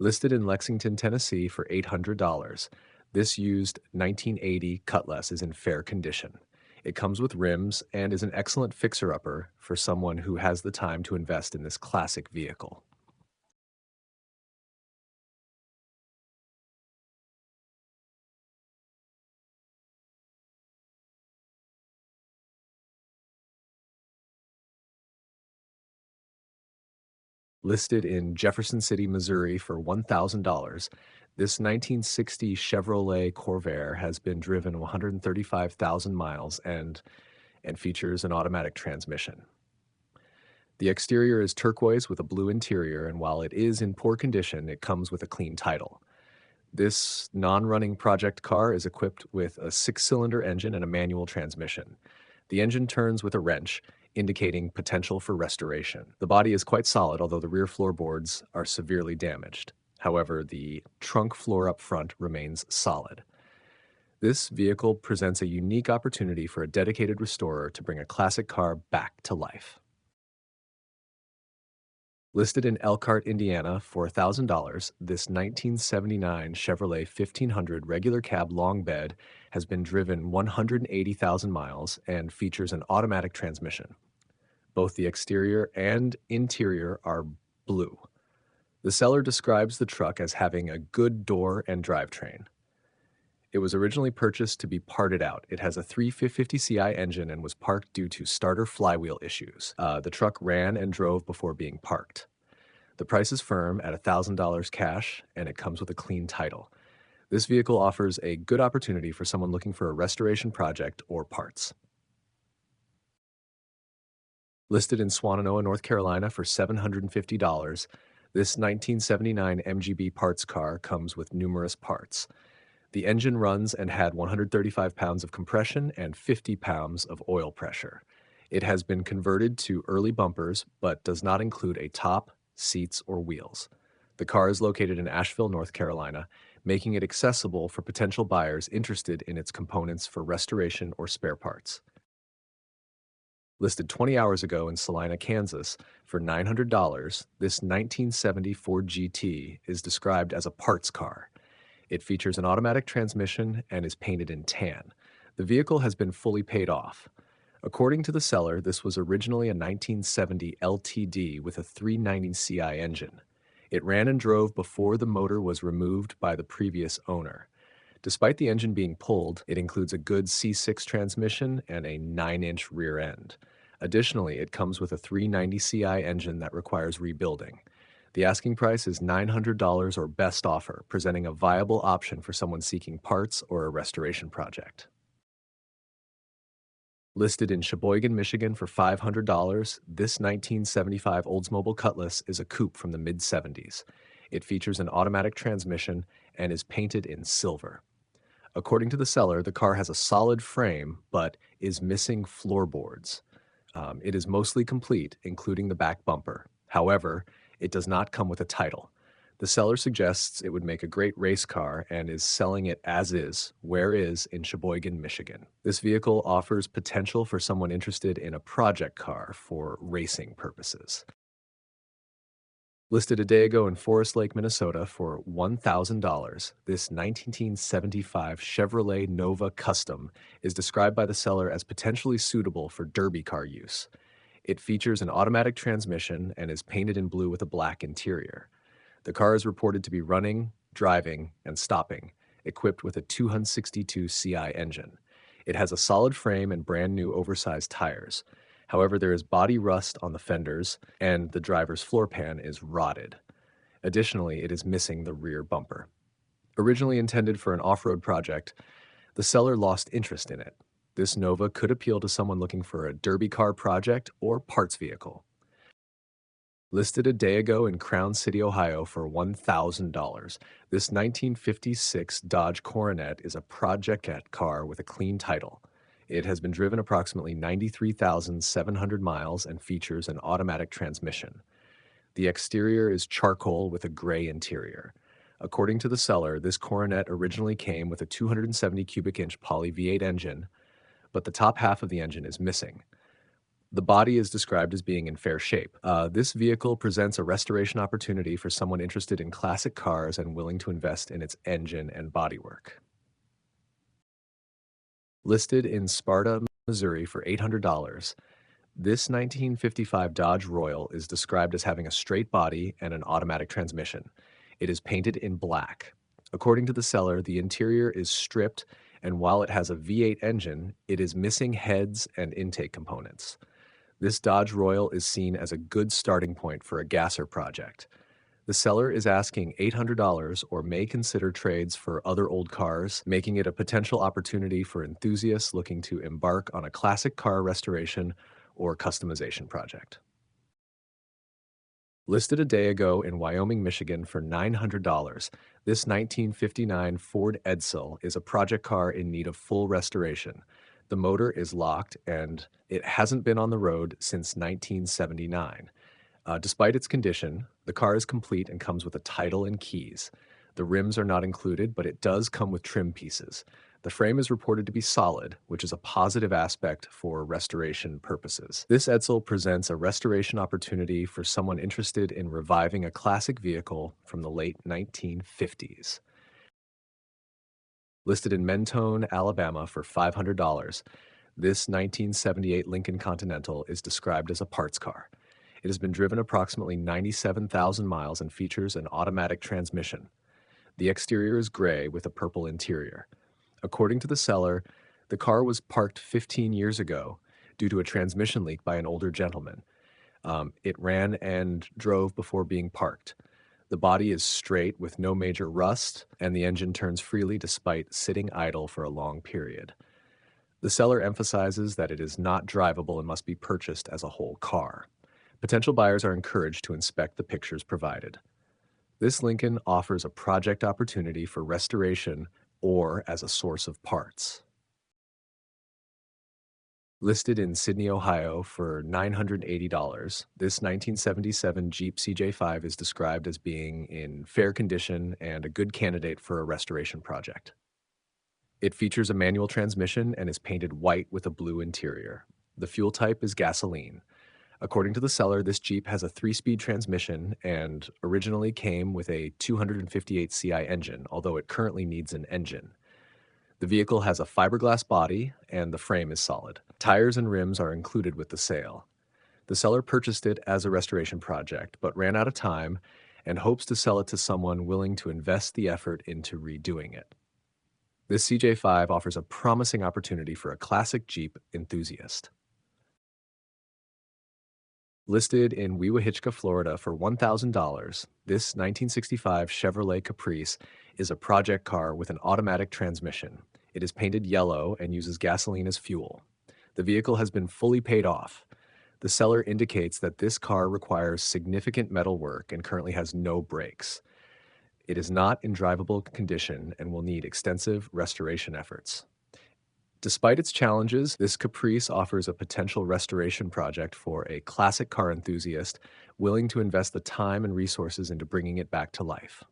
Listed in Lexington, Tennessee for $800. This used 1980 Cutless is in fair condition. It comes with rims and is an excellent fixer-upper for someone who has the time to invest in this classic vehicle. Listed in Jefferson City, Missouri for $1,000, this 1960 Chevrolet Corvair has been driven 135,000 miles and features an automatic transmission. The exterior is turquoise with a blue interior, and while it is in poor condition, it comes with a clean title. This non-running project car is equipped with a six-cylinder engine and a manual transmission. The engine turns with a wrench, indicating potential for restoration. The body is quite solid, although the rear floorboards are severely damaged. However, the trunk floor up front remains solid. This vehicle presents a unique opportunity for a dedicated restorer to bring a classic car back to life. Listed in Elkhart, Indiana for $1,000, this 1979 Chevrolet 1500 regular cab long bed has been driven 180,000 miles and features an automatic transmission. Both the exterior and interior are blue. The seller describes the truck as having a good door and drivetrain. It was originally purchased to be parted out. It has a 350 Ci engine and was parked due to starter flywheel issues. The truck ran and drove before being parked. The price is firm at $1,000 cash, and it comes with a clean title. This vehicle offers a good opportunity for someone looking for a restoration project or parts. Listed in Swannanoa, North Carolina for $750, this 1979 MGB parts car comes with numerous parts. The engine runs and had 135 pounds of compression and 50 pounds of oil pressure. It has been converted to early bumpers, but does not include a top, seats, or wheels. The car is located in Asheville, North Carolina, making it accessible for potential buyers interested in its components for restoration or spare parts. Listed 20 hours ago in Salina, Kansas for $900, this 1970 Ford GT is described as a parts car. It features an automatic transmission and is painted in tan. The vehicle has been fully paid off. According to the seller, this was originally a 1970 LTD with a 390 Ci engine. It ran and drove before the motor was removed by the previous owner. Despite the engine being pulled, it includes a good C6 transmission and a 9-inch rear end. Additionally, it comes with a 390 Ci engine that requires rebuilding. The asking price is $900 or best offer, presenting a viable option for someone seeking parts or a restoration project. Listed in Sheboygan, Michigan for $500, this 1975 Oldsmobile Cutlass is a coupe from the mid-70s. It features an automatic transmission and is painted in silver. According to the seller, the car has a solid frame but is missing floorboards. It is mostly complete, including the back bumper. However, it does not come with a title. The seller suggests it would make a great race car and is selling it as is, where is, in Sheboygan, Michigan. This vehicle offers potential for someone interested in a project car for racing purposes. Listed a day ago in Forest Lake, Minnesota for $1,000, this 1975 Chevrolet Nova Custom is described by the seller as potentially suitable for derby car use. It features an automatic transmission and is painted in blue with a black interior. The car is reported to be running, driving, and stopping, equipped with a 262 Ci engine. It has a solid frame and brand new oversized tires. However, there is body rust on the fenders, and the driver's floor pan is rotted. Additionally, it is missing the rear bumper. Originally intended for an off-road project, the seller lost interest in it. This Nova could appeal to someone looking for a derby car project or parts vehicle. Listed a day ago in Crown City, Ohio for $1,000, this 1956 Dodge Coronet is a project car with a clean title. It has been driven approximately 93,700 miles and features an automatic transmission. The exterior is charcoal with a gray interior. According to the seller, this Coronet originally came with a 270 cubic inch poly V8 engine, but the top half of the engine is missing. The body is described as being in fair shape. This vehicle presents a restoration opportunity for someone interested in classic cars and willing to invest in its engine and bodywork. Listed in Sparta, Missouri for $800, this 1955 Dodge Royal is described as having a straight body and an automatic transmission. It is painted in black. According to the seller, the interior is stripped, and while it has a V8 engine, it is missing heads and intake components. This Dodge Royal is seen as a good starting point for a gasser project. The seller is asking $800 or may consider trades for other old cars, making it a potential opportunity for enthusiasts looking to embark on a classic car restoration or customization project. Listed a day ago in Wyoming, Michigan for $900, this 1959 Ford Edsel is a project car in need of full restoration. The motor is locked and it hasn't been on the road since 1979. Despite its condition, the car is complete and comes with a title and keys. The rims are not included, but it does come with trim pieces. The frame is reported to be solid, which is a positive aspect for restoration purposes. This Edsel presents a restoration opportunity for someone interested in reviving a classic vehicle from the late 1950s. Listed in Mentone, Alabama for $500, this 1978 Lincoln Continental is described as a parts car. It has been driven approximately 97,000 miles and features an automatic transmission. The exterior is gray with a purple interior. According to the seller, the car was parked 15 years ago due to a transmission leak by an older gentleman. It ran and drove before being parked. The body is straight with no major rust, and the engine turns freely despite sitting idle for a long period. The seller emphasizes that it is not drivable and must be purchased as a whole car. Potential buyers are encouraged to inspect the pictures provided. This Lincoln offers a project opportunity for restoration or as a source of parts. Listed in Sydney, Ohio for $980, this 1977 Jeep CJ5 is described as being in fair condition and a good candidate for a restoration project. It features a manual transmission and is painted white with a blue interior. The fuel type is gasoline. According to the seller, this Jeep has a 3-speed transmission and originally came with a 258 CI engine, although it currently needs an engine. The vehicle has a fiberglass body and the frame is solid. Tires and rims are included with the sale. The seller purchased it as a restoration project, but ran out of time and hopes to sell it to someone willing to invest the effort into redoing it. This CJ5 offers a promising opportunity for a classic Jeep enthusiast. Listed in Weewahitchka, Florida for $1,000, this 1965 Chevrolet Caprice is a project car with an automatic transmission. It is painted yellow and uses gasoline as fuel. The vehicle has been fully paid off. The seller indicates that this car requires significant metal work and currently has no brakes. It is not in drivable condition and will need extensive restoration efforts. Despite its challenges, this Caprice offers a potential restoration project for a classic car enthusiast willing to invest the time and resources into bringing it back to life.